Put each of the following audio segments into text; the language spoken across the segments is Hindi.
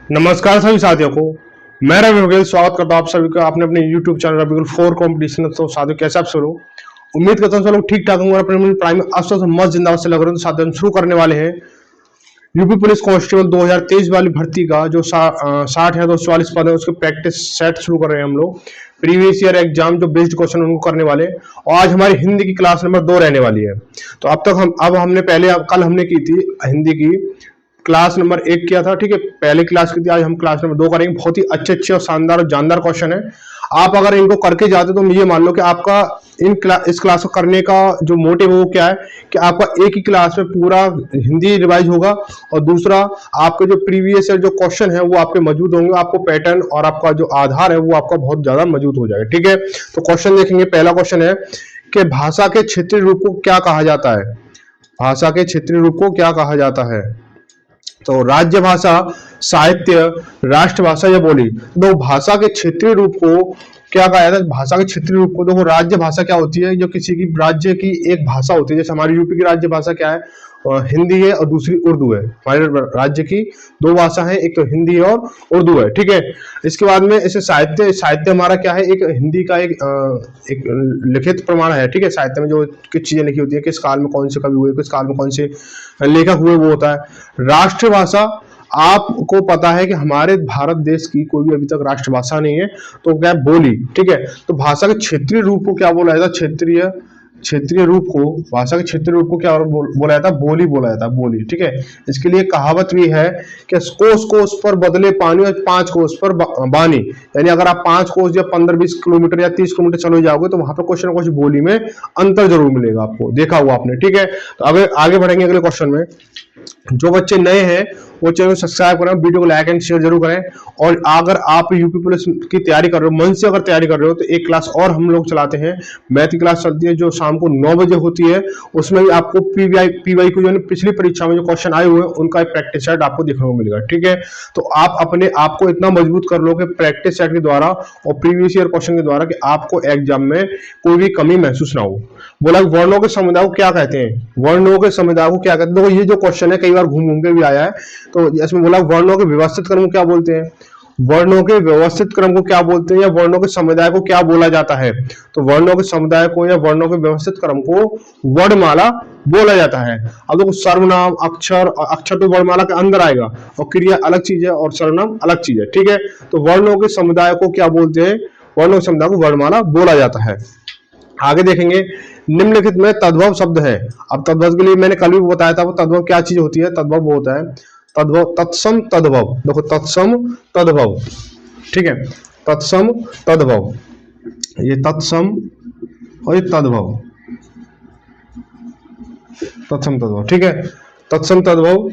नमस्कार सभी साथियों को। मैं रवि वघेल स्वागत करता हूं आप सभी का अपने अपने YouTube channel Ravi Vaghel 4 competition. तो साथियों कैसे आप सब लोग, उम्मीद करता हूं सब लोग ठीक ठाक होंगे और अपने प्राइम अफसर से मस्त जिंदाबाद से लग रहे हैं। तो साथियों हम शुरू करने वाले हैं यूपी पुलिस कांस्टेबल 2023 वाली भर्ती का जो 60,244 पद है उसके प्रैक्टिस सेट शुरू कर रहे हैं हम लोग। प्रीवियस ईयर एग्जाम जो बेस्ड क्वेश्चन उनको करने वाले और आज हमारी हिंदी की क्लास नंबर 2 रहने वाली है। तो अब हमने पहले कल हमने की थी हिंदी की क्लास नंबर 1 किया था, ठीक है, पहले क्लास की थी। आज हम क्लास नंबर 2 करेंगे। बहुत ही अच्छे अच्छे और शानदार और जानदार क्वेश्चन है। आप अगर इनको करके जाते तो ये मान लो कि आपका इस क्लास को करने का जो मोटिव है वो क्या है कि आपका एक ही क्लास में पूरा हिंदी रिवाइज होगा और दूसरा आपके जो प्रीवियस ईयर जो क्वेश्चन है वो आपके मौजूद होंगे। आपको पैटर्न और आपका जो आधार है वो आपका बहुत ज्यादा मौजूद हो जाएगा, ठीक है। तो क्वेश्चन देखेंगे। पहला क्वेश्चन है कि भाषा के क्षेत्रीय रूप को क्या कहा जाता है। भाषा के क्षेत्रीय रूप को क्या कहा जाता है। तो राज्य भाषा, साहित्य, राष्ट्रभाषा या बोली। तो भाषा के क्षेत्रीय रूप को क्या कहा जाता है। भाषा के क्षेत्रीय रूप को देखो, राज्य भाषा क्या होती है, जो किसी की राज्य की एक भाषा होती है। जैसे हमारी यूपी की राज्य भाषा क्या है, हिंदी है और दूसरी उर्दू है। हमारे राज्य की दो भाषा है, एक तो हिंदी है और उर्दू है, ठीक है। इसके बाद में इसे साहित्य, साहित्य हमारा क्या है, एक हिंदी का एक लिखित प्रमाण है, ठीक है। साहित्य में जो कुछ चीजें लिखी होती है, किस काल में कौन से कवि हुए, किस काल में कौन से लेखक हुए, वो होता है। राष्ट्रभाषा, आपको पता है कि हमारे भारत देश की कोई भी अभी तक राष्ट्रभाषा नहीं है, तो क्या है, बोली, ठीक है। तो भाषा के क्षेत्रीय रूप को क्या बोला जाता है, क्षेत्रीय क्षेत्रीय रूप को, भाषा के क्षेत्रीय रूप को क्या बोला जाता है, बोली बोला जाता है, बोली, ठीक है। इसके लिए कहावत भी है कि कोस कोस पर बदले पानी और 5 कोस पर बानी। यानी अगर आप 5 कोस या 15-20 किलोमीटर या 30 किलोमीटर चले जाओगे तो वहां पर कुछ ना कुछ बोली में अंतर जरूर मिलेगा आपको, देखा हुआ आपने, ठीक है। तो आगे बढ़ेंगे अगले क्वेश्चन में। जो बच्चे नए हैं वो चैनल को सब्सक्राइब करें, वीडियो को लाइक एंड शेयर जरूर करें। और अगर आप यूपी पुलिस की तैयारी कर रहे हो, मन से अगर तैयारी कर रहे हो, तो एक क्लास और हम लोग चलाते हैं, मैथ की क्लास चलती है जो शाम को 9 बजे होती है। उसमें भी आपको पीवाई को जो पिछली परीक्षा में जो क्वेश्चन आए हुए हैं उनका एक प्रैक्टिस सेट आपको देखने को मिलेगा, ठीक है। तो आप अपने आप को इतना मजबूत कर लो कि प्रैक्टिस सेट के द्वारा और प्रीवियस ईयर क्वेश्चन के द्वारा कि आपको एग्जाम में कोई भी कमी महसूस ना हो। बोला वर्णों के समुदाय को क्या कहते हैं, वर्णों के समुदाय को क्या कहते हैं। देखो ये जो क्वेश्चन है कई बार घूम घूम के भी आया है। तो इसमें बोला वर्णों के व्यवस्थित क्रम को क्या बोलते हैं, वर्णों के व्यवस्थित क्रम को क्या बोलते हैं, या वर्णों के समुदाय को क्या बोला जाता है। तो वर्णों के समुदाय को या वर्णों के व्यवस्थित क्रम को वर्णमाला बोला जाता है। अब देखो सर्वनाम, अक्षर, अक्षर तो वर्णमाला के अंदर आएगा और क्रिया अलग चीज है और सर्वनाम अलग चीज है, ठीक है। तो वर्णों के समुदाय को क्या बोलते हैं, वर्णों के समुदाय को वर्णमाला बोला जाता है। आगे देखेंगे, निम्नलिखित में तद्भव शब्द है। अब तद्भव के लिए मैंने कल भी बताया था, वो तद्भव क्या चीज होती है। तद्भव वो होता है तद्भव, तत्सम तद्भव। देखो तत्सम तद्भव, ठीक है, तत्सम तद्भव, ये तत्सम और ये तद्भव, तत्सम तद्भव, ठीक है, तत्सम तद्भव।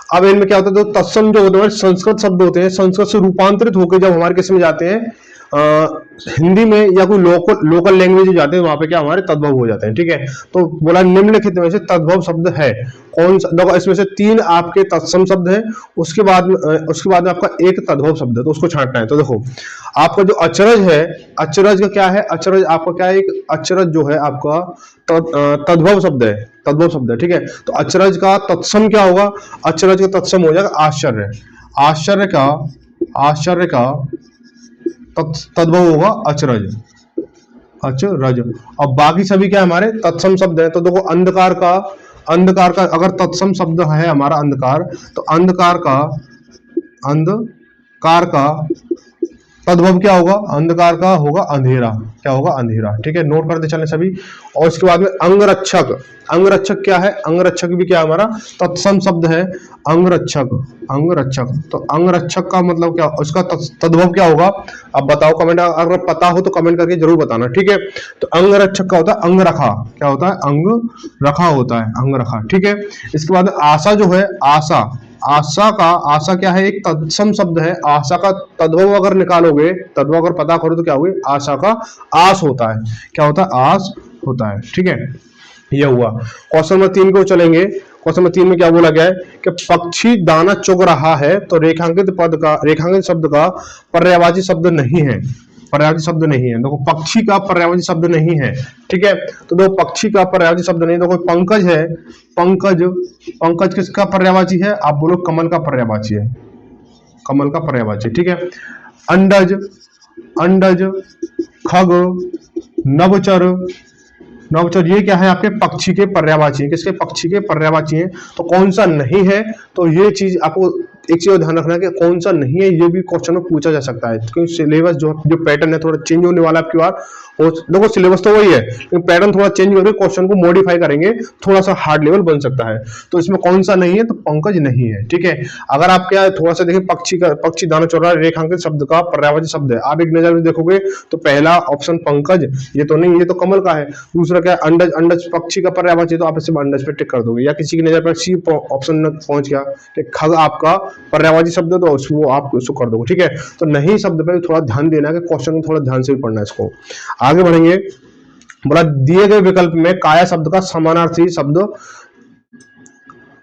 अब इनमें क्या होता है, तो तत्सम जो होते हैं संस्कृत शब्द होते हैं, संस्कृत से रूपांतरित होकर जब हमारे किस में जाते हैं, हिंदी में या कोई लोकल लैंग्वेज जाते हैं, वहां पे क्या हमारे तद्भव हो जाते हैं, ठीक है। तो बोला निम्नलिखित में से तद्भव शब्द है कौन सा। देखो इसमें से 3 आपके तत्सम शब्द हैं, उसके बाद में आपका एक तद्भव शब्द है, तो उसको छांटना है। तो देखो आपका जो अचरज है, अचरज का क्या है, अचरज आपका क्या है, एक अचरज जो है आपका तद्भव शब्द है, तद्भव शब्द है, ठीक है। तो अचरज का तत्सम क्या होगा, अचरज का तत्सम हो जाएगा आश्चर्य। आश्चर्य का तद्भव होगा अचरज, अचरज। अब बाकी सभी क्या हमारे तत्सम शब्द है। तो देखो अंधकार का अगर तत्सम शब्द है हमारा अंधकार, तो अंधकार का तद्भव क्या होगा, अंधकार का होगा अंधेरा, क्या होगा, अंधेरा, ठीक है। नोट करते चले सभी। और इसके बाद में अंगरक्षक, अंगरक्षक क्या है, अंगरक्षक भी क्या हमारा तत्सम शब्द है, अंगरक्षक, अंगरक्षक। तो अंगरक्षक का मतलब क्या, उसका तद्भव क्या होगा। अब बताओ कमेंट, अगर पता हो तो कमेंट करके जरूर बताना, ठीक है। तो अंगरक्षक का होता है अंगरखा, क्या होता है, अंगरखा होता है, अंगरखा, ठीक है। इसके बाद आशा जो है, आशा क्या है, एक तत्सम शब्द है। आशा का तद्भव अगर निकालोगे, तद्भव अगर पता करो तो क्या होगी, आशा का आस होता है, क्या होता है, आस होता है, ठीक है। यह हुआ। क्वेश्चन नंबर 3 को चलेंगे। क्वेश्चन नंबर 3 में क्या बोला गया है कि पक्षी दाना चुग रहा है, तो रेखांकित शब्द का पर्यायवाची शब्द नहीं है, पर्यायवाची शब्द नहीं है। देखो पक्षी का पर्यायवाची शब्द नहीं है, ठीक है। तो देखो पक्षी का पर्यायवाची शब्द नहीं। देखो पंकज है, पंकज किसका पर्यायवाची है, आप बोलो कमल का पर्यायवाची है, कमल का पर्यायवाची, ठीक है। अंडज, अंडज, खग, नवचर, नवचर ये क्या है आपके पक्षी के पर्यायवाची है, किसके पक्षी के पर्यायवाची है। तो कौन सा नहीं है, तो ये चीज आपको एक चीज ध्यान रखना है कि कौन सा नहीं है, ये भी क्वेश्चन में पूछा जा सकता है, क्योंकि सिलेबस जो पैटर्न है थोड़ा चेंज होने वाला है आपकी बार। और देखो सिलेबस तो वही है लेकिन पैटर्न थोड़ा चेंज करके क्वेश्चन को मॉडिफाई करेंगे, थोड़ा सा हार्ड लेवल बन सकता है। तो इसमें कौन सा नहीं है, तो पंकज नहीं है, ठीक है। अगर आप क्या थोड़ा सा देखिए पक्षी का, पक्षी दाना चौड़ा रेखांकित शब्द का पर्यायवाची शब्द है, आप एक नजर में देखोगे तो पहला ऑप्शन पंकज, ये तो नहीं, ये तो कमल का है। दूसरा क्या है अंडज, अंडज पक्षी का पर्यायवाची, तो आप इसे अंडज पे टिक कर दोगे। या किसी की नजर पर सी ऑप्शन में पहुंच गया कि खग आपका पर्यायवाची शब्द है, तो उसको आप उसको कर दोगे, ठीक है। तो नहीं शब्द पे थोड़ा ध्यान देना है कि क्वेश्चन को थोड़ा ध्यान से भी पढ़ना है इसको। आगे बढ़ेंगे, बोला दिए गए विकल्प में काया शब्द का समानार्थी शब्द,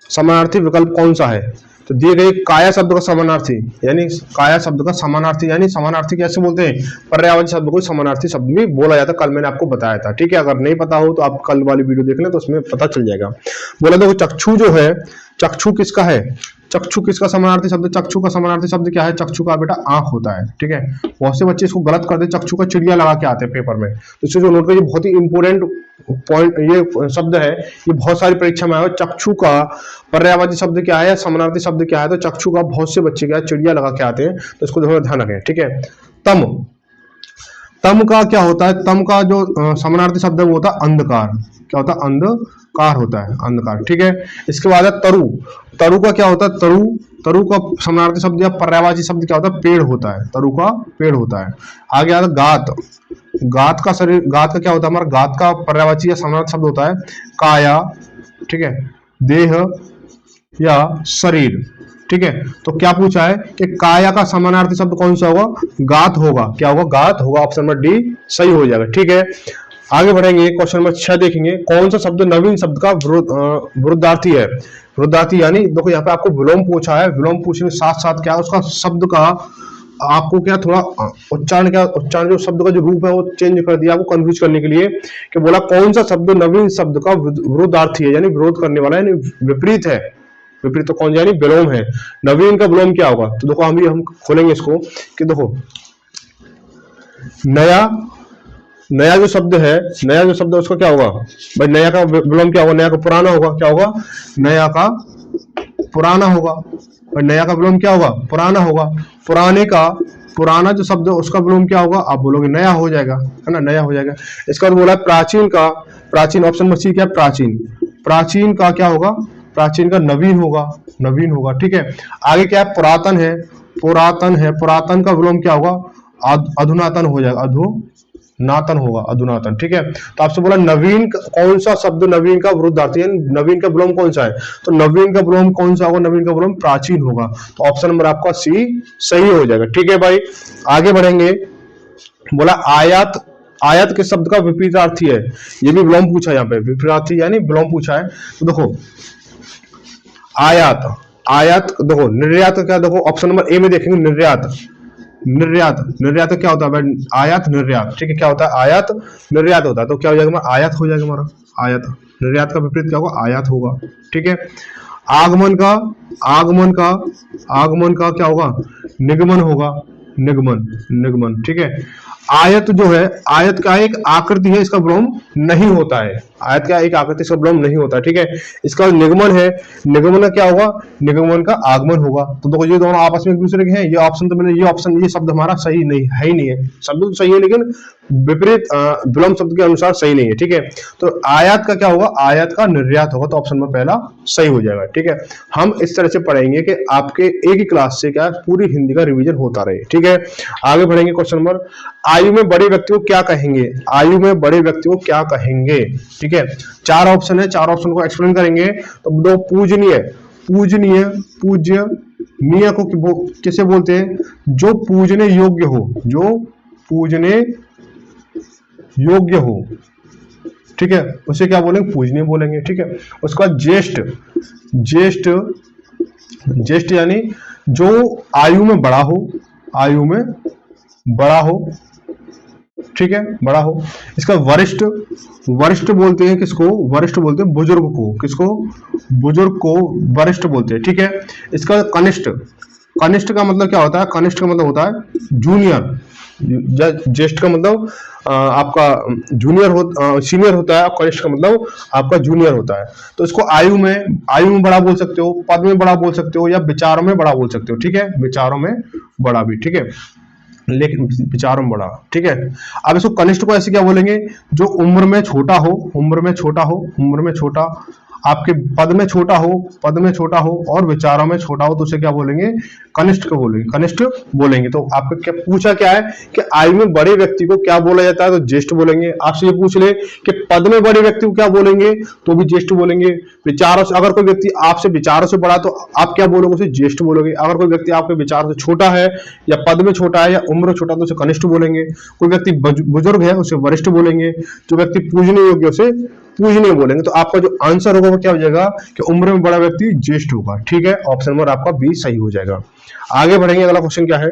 समानार्थी विकल्प कौन सा है। तो दिए गए काया शब्द का समानार्थी, यानी काया शब्द का समानार्थी, यानी समानार्थी कैसे बोलते हैं, पर्यायवाची शब्द को समानार्थी शब्द भी बोला जाता है, कल मैंने आपको बताया था, ठीक है। अगर नहीं पता हो तो आप कल वाली वीडियो देख लें तो उसमें पता चल जाएगा। बोला देखो चक्षु जो है, चक्षु किसका है, चक्षु किसका समानार्थी शब्द, चक्षु का समानार्थी शब्द क्या है, चक्षु का बेटा आंख होता है, ठीक है। बहुत से बच्चे इसको गलत करते हैं, चक्षु का चिड़िया लगा के आते हैं पेपर में, तो इसको जो नोट करिए, बहुत ही इंपोर्टेंट पॉइंट ये शब्द है, ये बहुत सारी परीक्षा में आया। चक्षु का पर्यायवाची शब्द क्या है, समानार्थी शब्द क्या है, तो चक्षु का बहुत से बच्चे क्या चिड़िया लगा के आते हैं, तो इसको थोड़ा ध्यान रखें, ठीक है। तम, तम का क्या होता है, तम का जो समानार्थी शब्द है वो होता है अंधकार, क्या होता है, अंधकार होता है, अंधकार, ठीक है। इसके बाद है तरु, तरु का क्या होता है, तरु, तरु का समानार्थी शब्द या पर्यायवाची शब्द क्या होता है, पेड़ होता है, तरु का पेड़ होता है। आगे आता है गात, गात का शरीर, गात का क्या होता है हमारा, गात का पर्यायवाची या समानार्थी शब्द होता है काया, ठीक है, देह या शरीर, ठीक है। तो क्या पूछा है कि काया का समानार्थी शब्द कौन सा होगा, गात होगा, क्या होगा, गात होगा, ऑप्शन नंबर डी सही हो जाएगा, ठीक है। आगे बढ़ेंगे, क्वेश्चन नंबर 6 देखेंगे, कौन सा शब्द नवीन शब्द का विरुद्धार्थी है। विरुद्धार्थी यानी देखो यहाँ पे आपको विलोम पूछा है, विलोम पूछने के साथ साथ क्या उसका शब्द का आपको क्या थोड़ा उच्चारण, क्या उच्चारण जो शब्द का जो रूप है वो चेंज कर दिया आपको कंफ्यूज करने के लिए, कि बोला कौन सा शब्द नवीन शब्द का विरुद्धार्थी है, यानी विरोध करने वाला है, यानी विपरीत है। विपरीत तो कौन, यानी विलोम है। नवीन का विलोम क्या होगा, तो देखो हम खोलेंगे इसको कि देखो नया, नया जो शब्द है, नया जो शब्द है उसका क्या होगा भाई, नया का विलोम क्या होगा, नया का पुराना होगा, क्या होगा, नया का पुराना होगा। और नया का विलोम क्या होगा, पुराना होगा। पुराने का, पुराना जो शब्द है उसका विलोम क्या होगा, आप बोलोगे नया हो जाएगा, है ना, नया हो जाएगा। इसका बाद बोला प्राचीन का, प्राचीन ऑप्शन में सी क्या, प्राचीन, प्राचीन का क्या होगा, प्राचीन का नवीन होगा, नवीन होगा, ठीक है। आगे क्या है, पुरातन है, पुरातन है, पुरातन का विलोम क्या होगा, अधुनातन हो जाएगा, अधुनातन होगा, अधुनातन, ठीक है। तो आपसे बोला नवीन कौन सा शब्द नवीन का विरुद्धार्थी है, नवीन का विलोम कौन सा है, तो नवीन का विलोम कौन सा होगा, नवीन का विलोम प्राचीन होगा, तो ऑप्शन नंबर आपका सी सही हो जाएगा, ठीक है भाई। आगे बढ़ेंगे, बोला आयात, आयत किस शब्द का विपरीतार्थी है, ये भी विलोम पूछा है यहाँ पे, विपरीतार्थी यानी विलोम पूछा है। तो देखो आयात, आयात देखो, निर्यात क्या, देखो ऑप्शन नंबर ए में देखेंगे निर्यात, निर्यात, निर्यात क्या होता है भाई, आयात निर्यात, ठीक है, क्या होता है, आयात निर्यात होता है, तो क्या हो जाएगा हमारा, आयात हो जाएगा हमारा, आयात। निर्यात का विपरीत क्या होगा, आयात होगा, ठीक है। आगमन का, आगमन का, आगमन का क्या होगा, निगमन होगा, निगमन, निगमन, ठीक है। आयत जो है, आयत का एक आकृति है, इसका विलोम नहीं होता है, आयत का एक आकृति, इसका विलोम नहीं होता है, ठीक है। इसका निगमन है, निगमन का क्या होगा, निगमन का आगमन होगा। तो देखो ये दोनों आपस में एक दूसरे के हैं, ये ऑप्शन तो मैंने, ये ऑप्शन, ये शब्द हमारा सही नहीं है, ही नहीं है, शब्द तो सही है लेकिन विपरीत विलोम शब्द के अनुसार सही नहीं है, ठीक है। तो आयात का क्या होगा, आयात का निर्यात होगा, तो ऑप्शन नंबर पहला सही हो जाएगा, ठीक है। हम इस तरह से पढ़ेंगे कि आपके एक ही क्लास से क्या पूरी हिंदी का रिवीजन होता रहे, ठीक है। आगे बढ़ेंगे, क्वेश्चन नंबर, आयु में बड़े व्यक्ति को क्या कहेंगे, आयु में बड़े व्यक्ति को क्या कहेंगे, ठीक है। 4 ऑप्शन है, 4 ऑप्शन को एक्सप्लेन करेंगे। तो दो पूजनीय, पूजनीय, पूजनीय को किसे बोलते हैं, जो पूजने योग्य हो, जो पूजने योग्य हो, ठीक है, उसे क्या बोलेंगे, पूजनीय बोलेंगे, ठीक है। उसका ज्येष्ठ, ज्येष्ठ, ज्येष्ठ यानी जो आयु में बड़ा हो, आयु में बड़ा हो, ठीक है, बड़ा हो। इसका वरिष्ठ, वरिष्ठ बोलते हैं किसको, वरिष्ठ बोलते हैं बुजुर्ग को, किसको, बुजुर्ग को वरिष्ठ बोलते हैं, ठीक है। इसका कनिष्ठ, कनिष्ठ का मतलब क्या होता है? कनिष्ठ का मतलब होता है जूनियर। ज्येष्ठ का मतलब आपका जूनियर हो, सीनियर होता है, और कनिष्ठ का मतलब आपका जूनियर होता है। तो इसको आयु में बड़ा बोल सकते हो, पद में बड़ा बोल सकते हो, या विचारों में बड़ा बोल सकते हो। ठीक है, विचारों में बड़ा भी ठीक है, लेकिन विचारों में बड़ा ठीक है। अब इसको कनिष्ठ को ऐसे क्या बोलेंगे? जो उम्र में छोटा हो, उम्र में छोटा हो, उम्र में छोटा, आपके पद में छोटा हो, पद में छोटा हो, और विचारों में छोटा हो, तो उसे क्या बोलेंगे? कनिष्ठ को बोलेंगे, कनिष्ठ बोलेंगे। तो आपका क्या पूछा क्या है कि आयु में बड़े व्यक्ति को क्या बोला जाता है? तो ज्येष्ठ बोलेंगे। आपसे ये पूछ ले कि पद में बड़े व्यक्ति को क्या बोलेंगे? तो भी ज्येष्ठ बोलेंगे। विचारों से, अगर कोई व्यक्ति आपसे विचारों से बड़ा, तो आप क्या बोलोगे? उसे ज्येष्ठ बोलोगे। अगर कोई व्यक्ति आपके विचार से छोटा है, या पद में छोटा है, या उम्र में छोटा, तो उसे कनिष्ठ बोलेंगे। कोई व्यक्ति बुजुर्ग है, उसे वरिष्ठ बोलेंगे। जो व्यक्ति पूजनीय योग्य, उसे पूजनीय बोलेंगे। तो आपका जो आंसर होगा वो क्या हो जाएगा? कि उम्र में बड़ा व्यक्ति ज्येष्ठ होगा। ठीक है, ऑप्शन नंबर आपका बी सही हो जाएगा। आगे बढ़ेंगे, अगला क्वेश्चन क्या है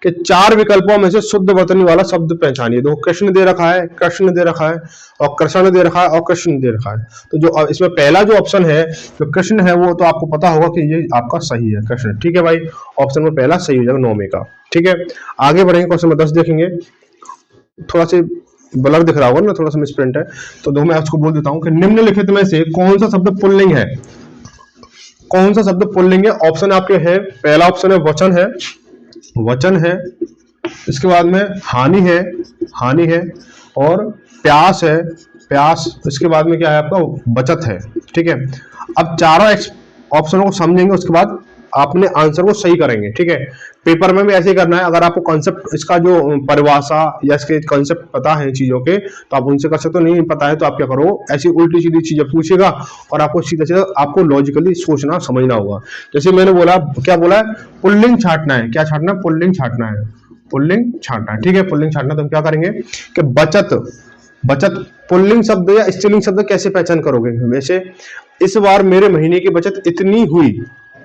कि 4 विकल्पों में से शुद्ध वर्तनी वाला शब्द पहचानिए। देखो, कृष्ण दे रखा है, कृष्ण दे रखा है, और कृष्ण दे रखा है, और कृष्ण दे रखा है। तो जो इसमें पहला जो ऑप्शन है, जो कृष्ण है, वो तो आपको पता होगा कि ये आपका सही है, कृष्ण। ठीक है भाई, ऑप्शन में पहला सही हो जाएगा 9 में का। ठीक है, आगे बढ़ेंगे, क्वेश्चन नंबर 10 देखेंगे। थोड़ा सा ब्लर दिख रहा होगा ना, थोड़ा सा मिसप्रिंट है, तो दो मैं आपको बोल देता हूँ कि निम्नलिखित में से कौन सा शब्द पुल्लिंग है? कौन सा शब्द पुल्लिंग है? ऑप्शन आपके है, पहला ऑप्शन है वचन है, वचन है, इसके बाद में हानि है, हानि है, और प्यास है, प्यास, इसके बाद में क्या है आपका? बचत है। ठीक है, अब चारों ऑप्शनों को समझेंगे, उसके बाद आपने आंसर को सही करेंगे। ठीक है, पेपर में भी ऐसे ही करना है। अगर आपको कॉन्सेप्ट, इसका जो परिभाषा या इसके कॉन्सेप्ट पता है चीजों के, तो आप उनसे कर सकते हो। नहीं पता है तो आप क्या करो, ऐसी उल्टी सीधी चीजें पूछेगा, और आपको सीधा सीधा आपको लॉजिकली सोचना समझना होगा। जैसे मैंने बोला, क्या बोला है? पुल्लिंग छांटना है। क्या छांटना है? पुल्लिंग छांटना है, पुल्लिंग छांटना है। ठीक है, पुल्लिंग छांटना, तो हम क्या करेंगे कि बचत, बचत पुल्लिंग शब्द या स्त्रीलिंग शब्द कैसे पहचान करोगे? वैसे, इस बार मेरे महीने की बचत इतनी हुई,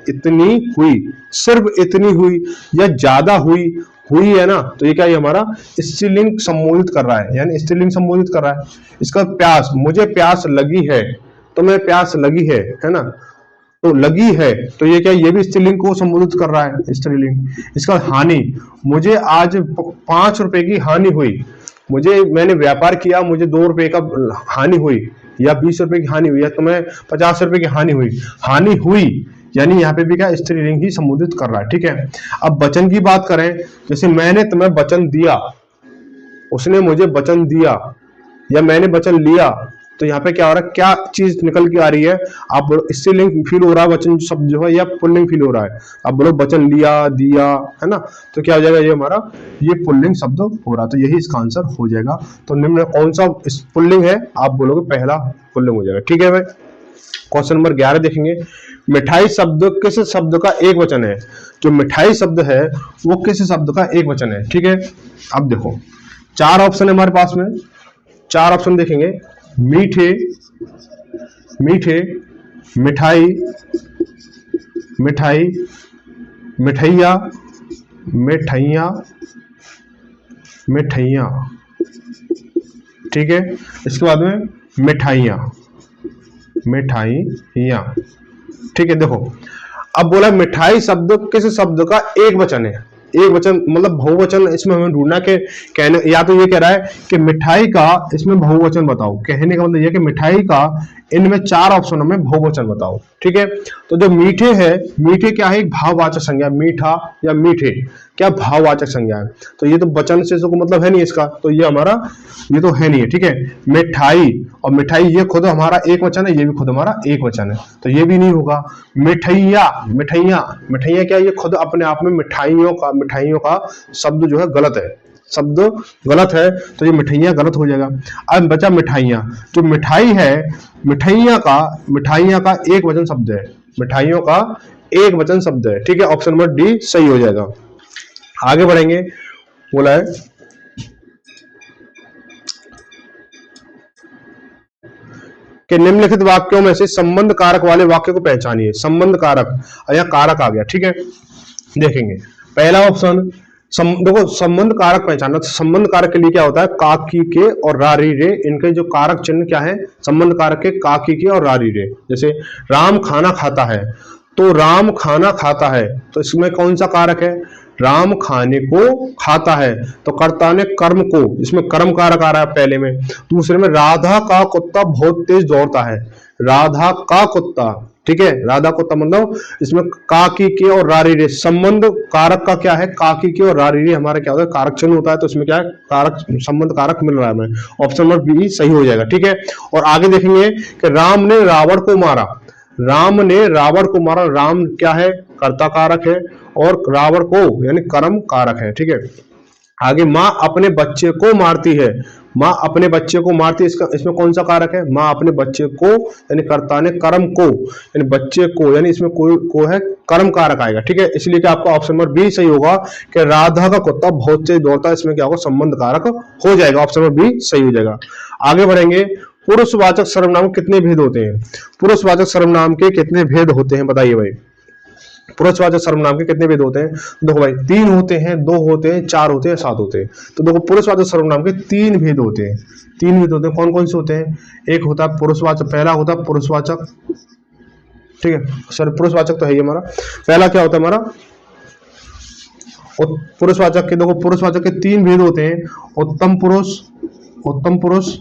इतनी हुई, सिर्फ इतनी हुई, या ज्यादा हुई, हुई है ना, तो ये क्या है? हमारा स्त्रीलिंग संबोधित कर रहा है, यानी स्त्रीलिंग संबोधित कर रहा है। इसका प्यास, मुझे प्यास लगी है, तो मैं प्यास लगी है ना, तो लगी है, तो ये क्या? ये भी स्त्रीलिंग को संबोधित कर रहा है, स्त्रीलिंग। इसका हानि, मुझे आज 5 रुपए की हानि हुई, मुझे, मैंने व्यापार किया, मुझे 2 रुपए का हानि हुई, या 20 रुपए की हानि हुई, या तुम्हें 50 रुपए की हानि हुई, हानि हुई, यानी यहाँ पे भी क्या? स्त्रीलिंग ही संबोधित कर रहा है। ठीक है, अब वचन की बात करें, जैसे मैंने तुम्हें वचन दिया, उसने मुझे वचन दिया, या मैंने वचन लिया, तो यहाँ पे क्या हो रहा है? क्या चीज निकल के आ रही है? आप बोलो स्त्रीलिंग फील हो रहा है वचन शब्द जो है, या पुल्लिंग फील हो रहा है? आप बोलो वचन लिया, दिया, है ना, तो क्या हो जाएगा? ये हमारा ये पुल्लिंग शब्द हो रहा है, तो यही इसका आंसर हो जाएगा। तो निम्न कौन सा पुल्लिंग है? आप बोलोगे पहला पुल्लिंग हो जाएगा। ठीक है भाई, क्वेश्चन नंबर 11 देखेंगे। मिठाई शब्द किस शब्द का एक वचन है? जो मिठाई शब्द है वो किस शब्द का एक वचन है? ठीक है, अब देखो 4 ऑप्शन है हमारे पास में, 4 ऑप्शन देखेंगे। मीठे, मीठे, मिठाई, मिठाई, मिठैया, मिठैया, मिठैया। ठीक है, इसके बाद में मिठाइयाँ, मिठाइयाँ। ठीक है, देखो अब बोला मिठाई शब्द किस शब्द का एक वचन है? एक वचन मतलब बहुवचन, इसमें हमें ढूंढना के कहने, या तो ये कह रहा है कि मिठाई का इसमें बहुवचन बताओ, कहने का मतलब ये कि मिठाई का इनमें 4 ऑप्शनों में बहुवचन बताओ। ठीक है, तो जो मीठे है, मीठे क्या है? एक भाववाचक संज्ञा, मीठा या मीठे क्या भाववाचक संज्ञा है, तो ये तो वचन से को मतलब है नहीं इसका, तो ये हमारा ये तो है नहीं है। ठीक है, मिठाई और मिठाई ये खुद हमारा एक वचन है, ये भी खुद हमारा एक वचन है, तो ये भी नहीं होगा। मिठैया, मिठैया, मिठैया क्या? ये खुद अपने आप में मिठाइयों का शब्द जो है गलत है, शब्द गलत है, तो ये मिठाइयाँ गलत हो जाएगा। अब बचा मिठाइयाँ, जो मिठाई है, मिठाइयाँ का एक वचन शब्द है, मिठाइयों का एक वचन शब्द है। ठीक है, ऑप्शन नंबर डी सही हो जाएगा। आगे बढ़ेंगे, बोला है कि निम्नलिखित वाक्यों में से संबंध कारक वाले वाक्य को पहचानिए। संबंध कारक, यहाँ कारक आ गया। ठीक है, देखेंगे पहला ऑप्शन, देखो संबंध कारक पहचानना। संबंध कारक के लिए क्या होता है? काकी के और रारी रे, इनके जो कारक चिन्ह क्या है संबंध कारक के? काकी के और रारी रे। जैसे राम खाना खाता है, तो राम खाना खाता है, तो इसमें कौन सा कारक है? राम खाने को खाता है, तो कर्ता ने कर्म को, इसमें कर्म कारक आ रहा है पहले में। दूसरे में राधा का कुत्ता बहुत तेज दौड़ता है, राधा का कुत्ता, ठीक है, राधा कुत्ता मतलब इसमें का की के और रारी रे संबंध कारक का क्या है? का की के और रारी रे हमारा क्या होता है? कारक चिन्ह होता है, तो इसमें क्या है? कारक संबंध कारक मिल रहा है हमें। ऑप्शन नंबर बी सही हो जाएगा, ठीक है। और आगे देखेंगे कि राम ने रावण को मारा, राम ने रावण को मारा, राम क्या है? कर्ता कारक है, और रावण को यानी कर्म कारक है, ठीक है। आगे माँ अपने बच्चे को मारती है, माँ अपने बच्चे को मारती है, इसका इसमें कौन सा कारक है? माँ अपने बच्चे को, यानी कर्ता ने कर्म को, यानी बच्चे को, यानी इसमें कोई को है कर्म कारक आएगा, ठीक है। इसलिए कि आपका ऑप्शन नंबर बी सही होगा कि राधा का कुत्ता बहुत तेज दौड़ता है, इसमें क्या होगा? संबंध कारक हो जाएगा, ऑप्शन नंबर बी सही हो जाएगा। आगे बढ़ेंगे, पुरुषवाचक सर्वनाम कितने भेद होते हैं? पुरुषवाचक सर्वनाम के कितने भेद होते हैं बताइए भाई? पुरुषवाचक सर्वनाम के कितने भेद होते हैं? देखो भाई, 3 होते हैं, 2 होते हैं, 4 होते हैं, 7 होते हैं। तो देखो पुरुषवाचक सर्वनाम के 3 भेद होते हैं, 3 भेद होते हैं। कौन कौन से होते हैं? एक होता है पुरुषवाचक, पहला होता है पुरुषवाचक, ठीक है, सर पुरुषवाचक तो है ही हमारा। पहला क्या होता है हमारा? पुरुषवाचक के, देखो पुरुषवाचक के 3 भेद होते हैं, उत्तम पुरुष, उत्तम पुरुष,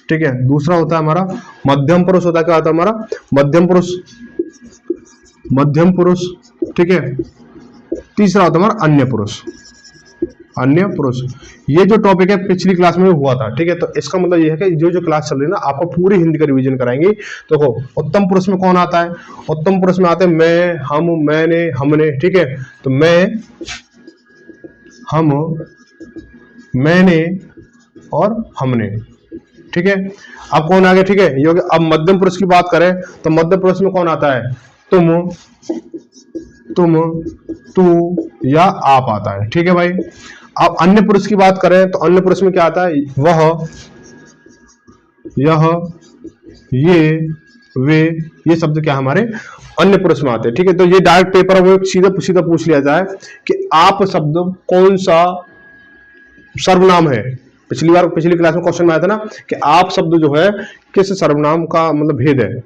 ठीक है। दूसरा होता है हमारा मध्यम पुरुष, होता है क्या होता है हमारा? मध्यम पुरुष, मध्यम पुरुष, ठीक है। तीसरा होता है हमारा अन्य पुरुष, अन्य पुरुष। ये जो टॉपिक है पिछली क्लास में हुआ था, ठीक है। तो इसका मतलब ये है कि जो जो क्लास चल रही है ना, आपको पूरी हिंदी का रिवीजन कराएंगे। देखो उत्तम पुरुष में कौन आता है? उत्तम पुरुष में आते हैं मैं, हम, मैंने, हमने, ठीक है। तो मैं, हम, मैंने और हमने, ठीक है। अब कौन आ गया? ठीक है, ये हो गया। अब मध्यम पुरुष की बात करें तो मध्यम पुरुष में कौन आता है? तुम, तुम, तू या आप आता है, ठीक है भाई। अब अन्य पुरुष की बात करें तो अन्य पुरुष में क्या आता है? वह, यह, ये, वे, ये शब्द क्या हमारे अन्य पुरुष में आते हैं, ठीक है। तो ये डायरेक्ट पेपर में सीधा सीधा पूछ लिया जाए कि आप शब्द कौन सा सर्वनाम है। पिछली क्लास में क्वेश्चन में आया था ना कि आप शब्द जो है किस सर्वनाम का मतलब भेद है,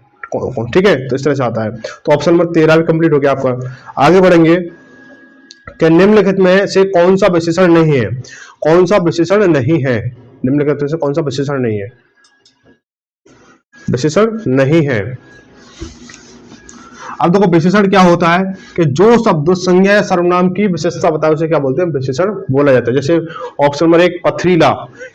ठीक है। तो इस तरह से आता है। तो ऑप्शन नंबर 13 भी कंप्लीट हो गया आपका। आगे बढ़ेंगे कि निम्नलिखित में से कौन सा विशेषण नहीं है? कौन सा विशेषण नहीं है? निम्नलिखित में से कौन सा विशेषण नहीं है? विशेषण नहीं है। अब देखो विशेषण क्या होता है कि जो शब्द संज्ञा या सर्वनाम की विशेषता बताए उसे क्या बोलते हैं? विशेषण बोला जाता है। जैसे ऑप्शन नंबर 1 पथरीला,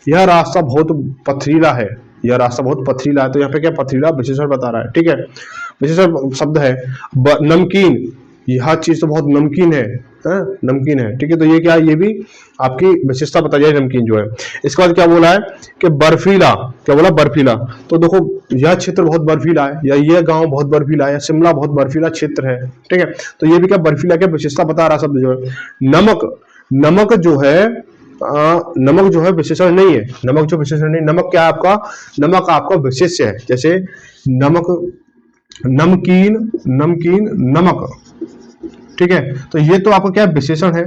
यह रास्ता बहुत पथरीला है, यह रास्ता बहुत पथरीला है। तो यहाँ पे क्या पथरीला विशेषण बता रहा है, ठीक है, विशेषण शब्द है। नमकीन, यह चीज तो बहुत नमकीन है, नमकीन है, ठीक है। तो ये क्या है? ये भी आपकी विशेषता बता जाए नमकीन जो है। इसके बाद क्या बोला है कि बर्फीला, क्या बोला? बर्फीला। तो देखो यह क्षेत्र बहुत बर्फीला है, या यह गांव बहुत बर्फीला है, या शिमला बहुत बर्फीला क्षेत्र है, ठीक है। तो ये भी क्या बर्फीला क्या विशेषता बता रहा शब्द जो है। नमक, नमक जो है नमक जो है विशेषण नहीं है। नमक जो विशेषण नहीं, नमक क्या है आपका? नमक आपका विशेष्य है। जैसे नमक, नमकीन, नमकीन, नमक, ठीक है। तो ये तो आपका क्या विशेषण है,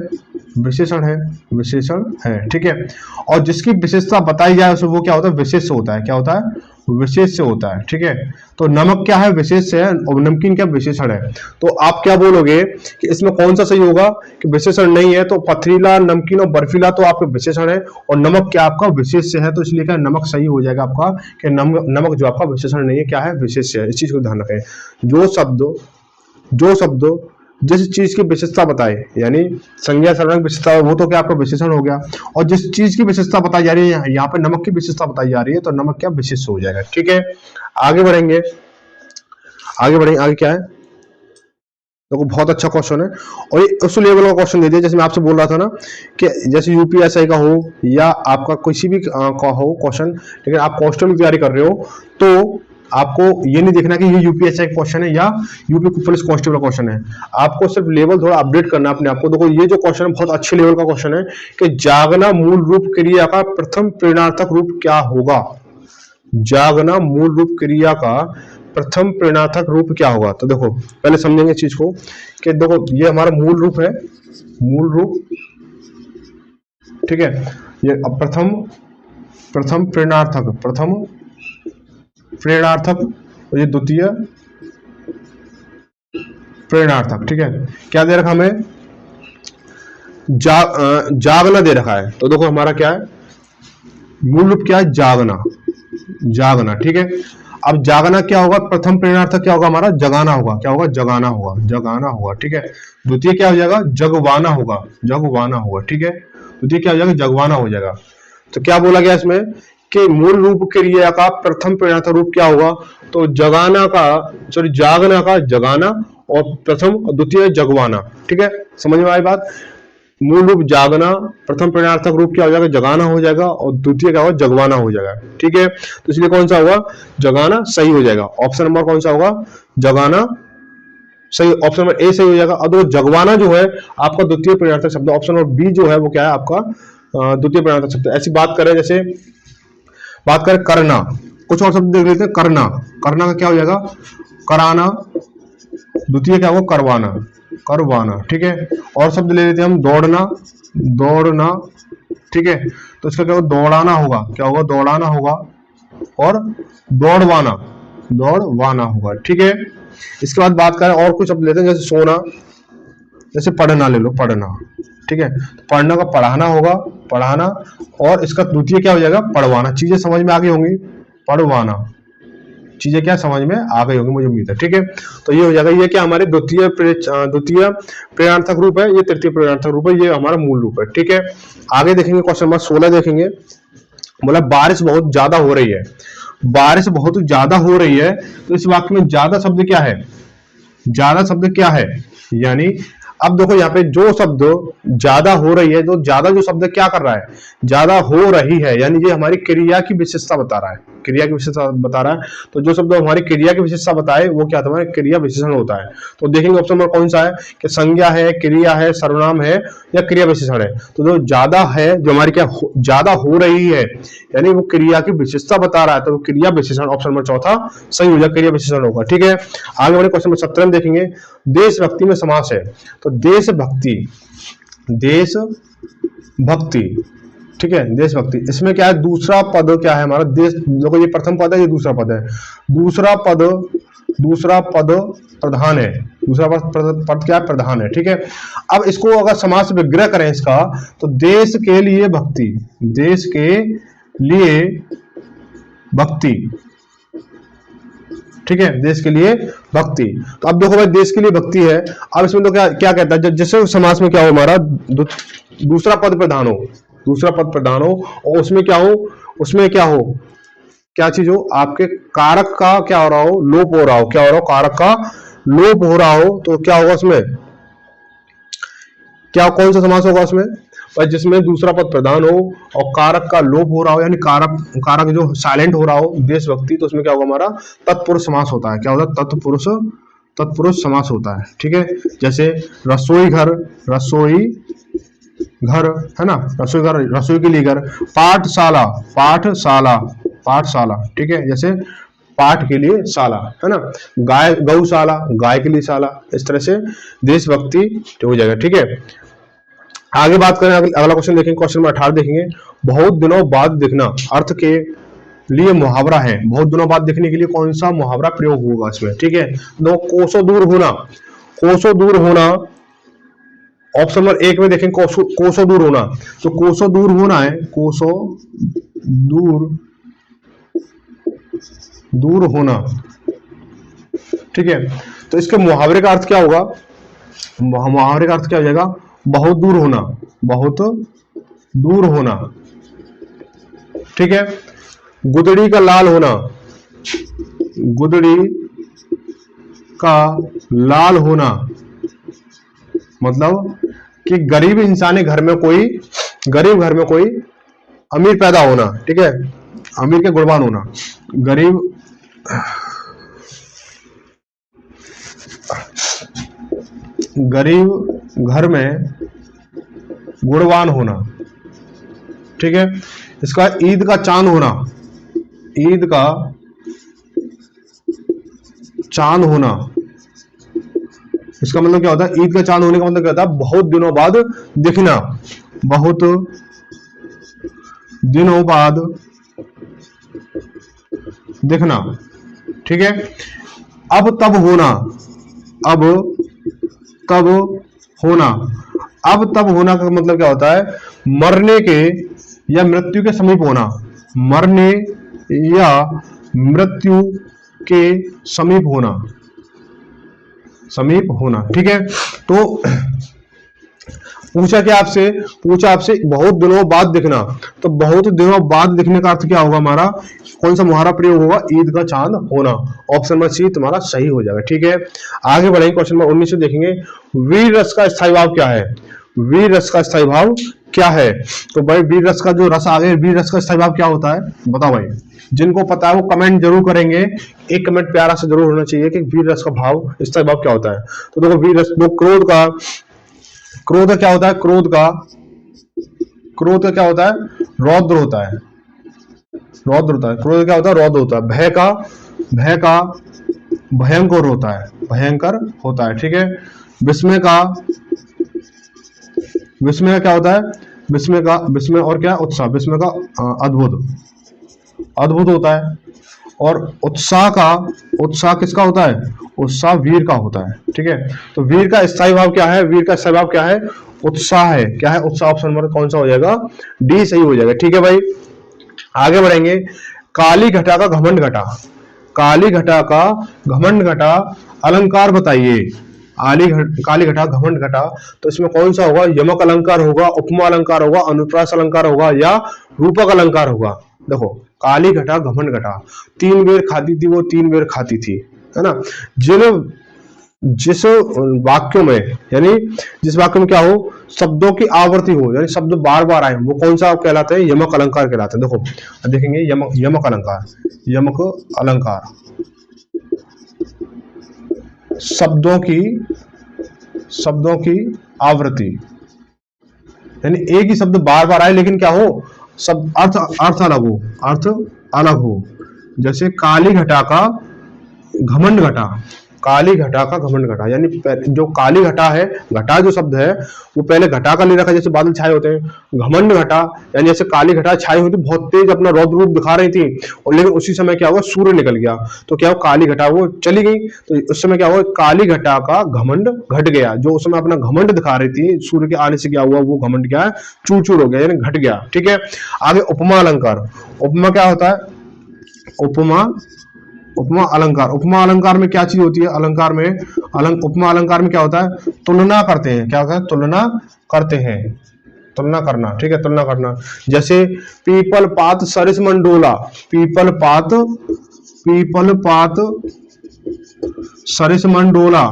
विशेषण है, विशेषण है, ठीक है। और जिसकी विशेषता बताई जाए उसे वो क्या होता है? विशेष्य होता है। क्या होता है? विशेष्य होता है, ठीक है। तो नमक क्या है? विशेष्य है, और नमकीन क्या विशेषण है। तो आप क्या बोलोगे कि इसमें कौन सा सही होगा कि विशेषण नहीं है? तो पथरीला, नमकीन और बर्फीला तो आपका विशेषण है, और नमक क्या आपका विशेष्य है। तो इसलिए क्या नमक सही हो जाएगा आपका कि नमक जो आपका विशेषण नहीं है क्या है? विशेष्य है। इस चीज को ध्यान रखें। जो शब्द जिस चीज की विशेषता बताए, यानी संज्ञा सर्वनाम विशेषता, वो तो क्या आपका विशेषण हो गया। और जिस चीज की विशेषता बताई जा रही है, यहाँ पे नमक की विशेषता बताई जा रही है, तो नमक क्या विशेष हो जाएगा, ठीक है। आगे बढ़ेंगे, आगे क्या है? देखो बहुत अच्छा क्वेश्चन है, और ये उस लेवल का क्वेश्चन दे दिया जैसे मैं आपसे बोल रहा था ना कि जैसे यूपीएसआई का हो या आपका किसी भी का हो क्वेश्चन, लेकिन आप कांस्टेबल की तैयारी कर रहे हो तो आपको ये नहीं देखना कि ये यूपीएसआई क्वेश्चन है या यूपी पुलिस कांस्टेबल क्वेश्चन है। आपको सिर्फ लेवल थोड़ा अपडेट करना अपने आप को। देखो ये जो क्वेश्चन है बहुत अच्छे लेवल का क्वेश्चन है कि जागना मूल रूप क्रिया का प्रथम प्रेरणार्थक रूप क्या होगा। जागना मूल रूप क्रिया का प्रथम प्रेरणार्थक रूप क्या होगा। तो देखो पहले समझेंगे चीज को कि देखो ये हमारा मूल रूप है, मूल रूप, ठीक है। ये प्रथम प्रेरणार्थक, और ये द्वितीय प्रेरणार्थक। ठीक है, क्या दे रखा हमें, जागना दे रखा है। तो देखो हमारा क्या है, मूल रूप क्या है, जागना, जागना। ठीक है, अब जागना क्या होगा, प्रथम प्रेरणार्थक क्या होगा हमारा, जगाना होगा। क्या होगा, जगाना होगा, जगाना होगा। ठीक है, द्वितीय क्या हो जाएगा, जगवाना होगा, जगवाना होगा। ठीक है, द्वितीय क्या हो जाएगा, जगवाना हो जाएगा। तो क्या बोला गया इसमें कि मूल रूप क्रिया का प्रथम प्रेरणार्थक रूप क्या होगा, तो जगाना का, सॉरी जागना का जगाना, और प्रथम द्वितीय जगवाना। ठीक है, समझ में आई बात। मूल रूप जागना, प्रथम प्रेरणार्थक रूप क्या हो जाएगा, जगाना हो जाएगा, और द्वितीय क्या होगा, जगवाना हो जाएगा। ठीक है, तो इसलिए कौन सा होगा, जगाना सही हो जाएगा। ऑप्शन नंबर कौन सा होगा, जगाना सही, ऑप्शन नंबर ए सही हो जाएगा। अब जगवाना जो है आपका द्वितीय प्रेरणार्थक शब्द, ऑप्शन नंबर बी जो है वो क्या है आपका द्वितीय प्रेरणार्थक शब्द। ऐसी बात करें, जैसे बात करें करना, कुछ और शब्द देख लेते हैं। करना, करना का क्या हो जाएगा, कराना, द्वितीय क्या होगा, करवाना, करवाना। ठीक है, और शब्द ले लेते हैं हम, दौड़ना, दौड़ना। ठीक है, तो इसका क्या होगा, दौड़ाना होगा। क्या होगा, दौड़ाना होगा, और दौड़वाना, दौड़वाना होगा। ठीक है, इसके बाद बात करें और कुछ शब्द लेते हैं, जैसे सोना, जैसे पढ़ना ले लो, पढ़ना। ठीक है, पढ़ना का पढ़ाना होगा, पढ़ाना, और इसका द्वितीय क्या हो जाएगा, पढ़वाना। चीजें समझ में आ गई होंगी, पढ़वाना, चीजें क्या समझ में आ गई होंगी मुझे उम्मीद है। ठीक है, तो ये हो जाएगा, ये क्या हमारे द्वितीय प्रेरणार्थक रूप है, ये तृतीय प्रेरणार्थक रूप है, ये हमारा मूल रूप है। ठीक है, आगे देखेंगे, क्वेश्चन नंबर 16 देखेंगे। बोला बारिश बहुत ज्यादा हो रही है, बारिश बहुत ज्यादा हो रही है, तो इस वाक्य में ज्यादा शब्द क्या है, ज्यादा शब्द क्या है, यानी अब देखो यहाँ पे जो शब्द ज्यादा हो रही है, तो ज्यादा जो शब्द क्या कर रहा है, ज्यादा हो रही है, यानी ये हमारी क्रिया की विशेषता बता रहा है, क्रिया की विशेषता बता रहा है। तो जो शब्द हमारी क्रिया की विशेषता बताए वो क्या था, क्रिया विशेषण होता है। तो देखेंगे ऑप्शन नंबर कौन सा है, कि संज्ञा है, क्रिया है, सर्वनाम है, या क्रिया विशेषण है। तो जो ज्यादा है, जो हमारी क्या ज्यादा हो रही है, यानी वो क्रिया की विशेषता बता रहा है, तो क्रिया विशेषण ऑप्शन नंबर चौथा सही हो जाएगा, क्रिया विशेषण होगा। ठीक है, आगे बढ़े, क्वेश्चन नंबर 17 देखेंगे। देशभक्ति में समास है, तो देशभक्ति, देशभक्ति। ठीक है, देशभक्ति, इसमें क्या है, दूसरा पद क्या है हमारा, देश, देखो ये प्रथम पद है, ये दूसरा पद है, दूसरा पद, दूसरा पद प्रधान है, दूसरा पद क्या है, प्रधान है। ठीक है, अब इसको अगर समास विग्रह करें इसका, तो देश के लिए भक्ति, देश के लिए भक्ति। ठीक है, देश के लिए भक्ति। तो अब देखो भाई, देश के लिए भक्ति है, अब इसमें तो क्या क्या कहता है, जैसे समास में क्या हो हमारा, दूसरा पद प्रधान हो, दूसरा पद प्रधान हो, और उसमें क्या हो, उसमें क्या हो, क्या चीज हो, आपके कारक का क्या हो रहा हो, लोप हो रहा हो, क्या हो रहा हो, कारक का लोप हो रहा हो, तो क्या होगा उसमें, क्या कौन सा समास होगा उसमें, जिसमें दूसरा पद प्रधान हो और कारक का लोप हो रहा हो, यानी कारक कारक जो साइलेंट हो रहा हो, देशभक्ति, तो उसमें क्या होगा हमारा तत्पुरुष समास होता है। क्या होता है, तत्पुरुष, तत्पुरुष समास होता है। ठीक है, जैसे रसोई घर, रसोई घर है ना, रसोई घर, रसोई के लिए घर, पाठशाला, पाठशाला, पाठशाला। ठीक है, जैसे पाठ के लिए शाला है ना, गाय, गौशाला, गाय के लिए शाला, इस तरह से देशभक्ति हो जाएगा। ठीक है, आगे बात करें, अगला क्वेश्चन देखेंगे, क्वेश्चन नंबर 18 देखेंगे। बहुत दिनों बाद दिखना अर्थ के लिए मुहावरा है, बहुत दिनों बाद दिखने के लिए कौन सा मुहावरा प्रयोग होगा इसमें। ठीक है, दो, कोसों दूर होना, कोसों दूर होना, ऑप्शन नंबर 1 में देखें, कोसों दूर होना, तो कोसों दूर होना है, कोसों दूर, दूर होना। ठीक है, तो इसके मुहावरे का अर्थ क्या होगा, मुहावरे का अर्थ क्या हो जाएगा, बहुत दूर होना, बहुत दूर होना। ठीक है, गुदड़ी का लाल होना, गुदड़ी का लाल होना, मतलब कि गरीब इंसान घर में कोई, गरीब घर में कोई अमीर पैदा होना। ठीक है, अमीर के गुणवान होना, गरीब, गरीब घर में गुणवान होना। ठीक है, इसका ईद का चांद होना, ईद का चांद होना, इसका मतलब क्या होता है, ईद का चांद होने का मतलब क्या होता है, बहुत दिनों बाद दिखना, बहुत दिनों बाद दिखना। ठीक है, अब तब होना, अब तब होना। अब तब होना का मतलब क्या होता है? मरने के या मृत्यु के समीप होना, मरने या मृत्यु के समीप होना, समीप होना। ठीक है, तो पूछा आपसे बहुत दिनों बाद दिखना, तो बहुत दिनों बाद दिखने का अर्थ क्या होगा हमारा? कौन सा मुहावरा प्रयोग होगा? ईद का चांद होना। ऑप्शन नंबर सी तुम्हारा सही हो जाएगा। ठीक है, आगे बढ़ेंगे, क्वेश्चन नंबर 19 से देखेंगे, वीर रस का स्थायी भाव क्या है? वीर रस का स्थायी भाव क्या है? तो भाई वीर रस का जो रस आ गया, वीर रस का स्थायी भाव क्या होता है? बताओ भाई, जिनको पता है वो कमेंट जरूर करेंगे, एक कमेंट प्यारा से जरूर होना चाहिए कि वीर रस का भाव, स्थायी भाव क्या होता है। तो देखो वीर रस, दो क्रोध क्या होता है? क्रोध का क्या होता है? रौद्र होता है, रौद्र होता है। क्रोध क्या होता है? रौद्र होता है। भय का भयंकर होता है, भयंकर होता है। ठीक है, विस्मय का क्या होता है? विस्मय और क्या? उत्साह। विस्मय का अद्भुत होता है। और उत्साह किसका होता है? उत्साह वीर का होता है। ठीक है, तो वीर का स्थायी भाव क्या है? वीर का स्थायी भाव क्या है? उत्साह है। क्या है? उत्साह। ऑप्शन नंबर कौन सा हो जाएगा? डी सही हो जाएगा। ठीक है भाई, आगे बढ़ेंगे, काली घटा का घमंड घटा, काली घटा का घमंड घटा अलंकार बताइए। काली घटा घमंड घटा, तो इसमें कौन सा होगा? यमक अलंकार होगा, उपमा अलंकार होगा, अनुप्रास अलंकार होगा, या रूपक अलंकार होगा? देखो, काली घटा घमंड घटा, 3 बेर खाती थी वो 3 बेर खाती थी, है ना। जिस वाक्यों में, यानी जिस वाक्य में क्या हो, शब्दों की आवृत्ति हो, यानी शब्द बार बार आए, वो कौन सा कहलाते हैं? यमक अलंकार कहलाते हैं। देखो देखेंगे, यमक अलंकार शब्दों की आवृत्ति, यानी एक ही शब्द बार बार आए लेकिन क्या हो, सब अर्थ अलग हो। जैसे काली घटा का घमंड घटा, काली घटा का घमंड घटा, यानी जो काली घटा है, घटा जो शब्द है वो पहले घटा का ले रखा है, जैसे बादल छाए होते हैं। घमंड घटा यानी जैसे काली घटा छाई हुई थी, बहुत तेज अपना रौद्र रूप दिखा रही थी, और लेकिन उसी समय क्या हुआ? सूर्य निकल गया, तो क्या हुआ? काली घटा वो चली गई, तो उस समय क्या हुआ? काली घटा का घमंड घट गया। जो उस समय अपना घमंड दिखा रही थी, सूर्य के आने से क्या हुआ? वो घमंड क्या है? चूर चूर हो गया, यानी घट गया। ठीक है, आगे उपमा अलंकार। उपमा क्या होता है? उपमा अलंकार में क्या चीज होती है? उपमा अलंकार में क्या होता है? तुलना करते हैं। क्या होता है? तुलना करना। ठीक है, तुलना करना। जैसे पीपल पात सरिस मंडोला, पीपल पात सरिस मंडोला,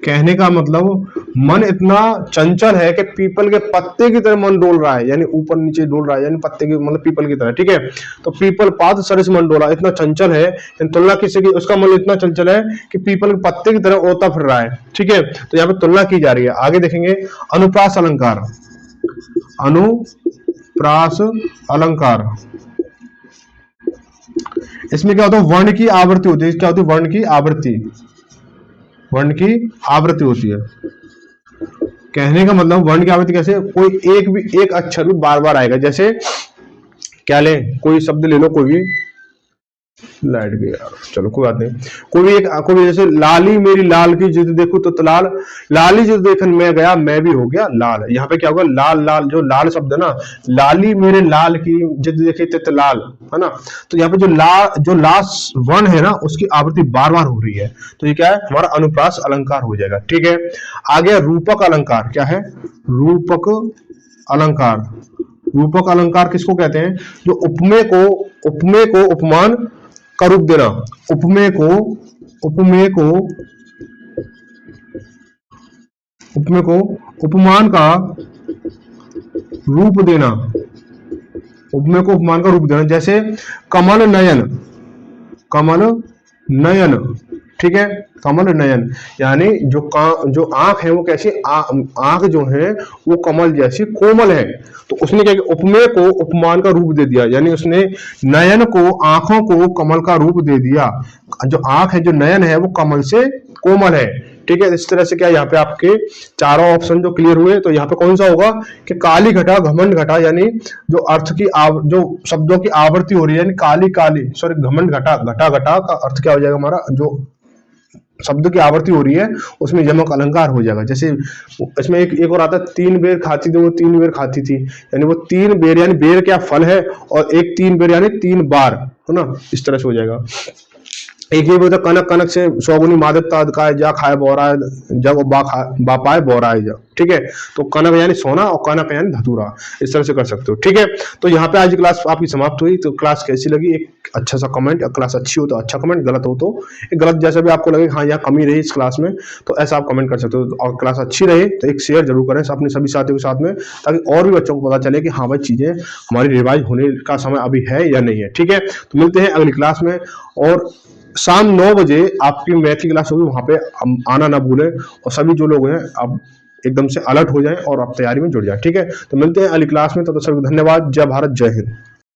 कहने का मतलब मन इतना चंचल है कि पीपल के पत्ते की तरह मन डोल रहा है, यानी ऊपर नीचे डोल रहा है, यानी पत्ते की मतलब पीपल की तरह। ठीक है, तो पीपल पात सरिस मन डोला, इतना चंचल है, तुलना किससे की? उसका मन इतना चंचल है कि पीपल के पत्ते की तरह ओता फिर रहा है। ठीक है, तो यहाँ पे तुलना की जा रही है। आगे देखेंगे, अनुप्रास अलंकार। इसमें क्या होता है? वर्ण की आवृत्ति होती है। क्या होती है? वर्ण की आवृत्ति होती है। कहने का मतलब वर्ण की आवृत्ति कैसे? कोई एक अक्षर भी बार बार आएगा। जैसे क्या ले, कोई शब्द ले लो, कोई भी, लाइट गई यार, चलो कोई बात नहीं, कोई भी जैसे लाली मेरी लाल की जिद देखो तो लाल, लाली जिद देखन मैं गया मैं भी हो गया लाल। यहाँ पे क्या होगा? लाल, जो लाल शब्द है ना, लाली मेरे लाल की जिद देखे तित लाल, है ना। तो यहाँ पे जो लास्ट वर्ण है ना, उसकी आवृत्ति बार बार हो रही है, तो ये क्या है? हमारा अनुप्रास अलंकार हो जाएगा। ठीक है, आगे रूपक अलंकार। क्या है? रूपक अलंकार किसको कहते हैं? जो उपमेय को उपमान का रूप देना, उपमेय को उपमान का रूप देना, जैसे कमल नयन। ठीक है, कमल नयन, यानी जो आंख है वो कैसी? आंख जो है वो कमल जैसी कोमल है। तो उसने क्या किया? उपमेय को उपमान का रूप दे दिया, यानी उसने नयन को, आंखों को कमल का रूप दे दिया। जो आंख है, जो नयन है, वो कमल से कोमल है। ठीक है, इस तरह से क्या यहाँ पे आपके चारों ऑप्शन जो क्लियर हुए, तो यहाँ पे कौन सा होगा कि काली घटा घमंड घटा, यानी जो अर्थ की जो शब्दों की आवृत्ति हो रही है, यानी काली घमंड घटा का अर्थ क्या हो जाएगा हमारा? जो शब्द की आवृत्ति हो रही है उसमें यमक अलंकार हो जाएगा। जैसे इसमें एक और आता है, 3 बेर खाती थी वो 3 बेर खाती थी, यानी वो 3 बेर, यानी बेर क्या फल है, और एक 3 बेर यानी 3 बार, है ना, इस तरह से हो जाएगा। एक ये बोलता कनक कनक से सौगुनी मादकता काय जा खाए बोराए जग बापाए बोराए जा, ठीक है। तो कनक यानी सोना और कनक यानी धतूरा, इस तरह से कर सकते हो, ठीक है। तो यहाँ पे आज की क्लास आपकी समाप्त हुई। तो क्लास कैसी लगी, एक अच्छा सा कमेंट, क्लास अच्छी हो तो अच्छा कमेंट, गलत हो तो गलत, जैसा भी आपको लगे हाँ यहाँ कमी रही इस क्लास में तो ऐसा आप कमेंट कर सकते हो। और क्लास अच्छी रहे तो एक शेयर जरूर करें अपने सभी साथियों के साथ में, ताकि और भी बच्चों को पता चले कि हाँ भाई चीजें हमारी रिवाइज होने का समय अभी है या नहीं है, ठीक है। तो मिलते हैं अगली क्लास में, और शाम 9 बजे आपकी मैथ की क्लास होगी, वहां पे आना ना भूलें, और सभी जो लोग हैं अब एकदम से अलर्ट हो जाएं और आप तैयारी में जुड़ जाएं, ठीक है। तो मिलते हैं अगली क्लास में, तब तक सभी को धन्यवाद। जय भारत, जय हिंद।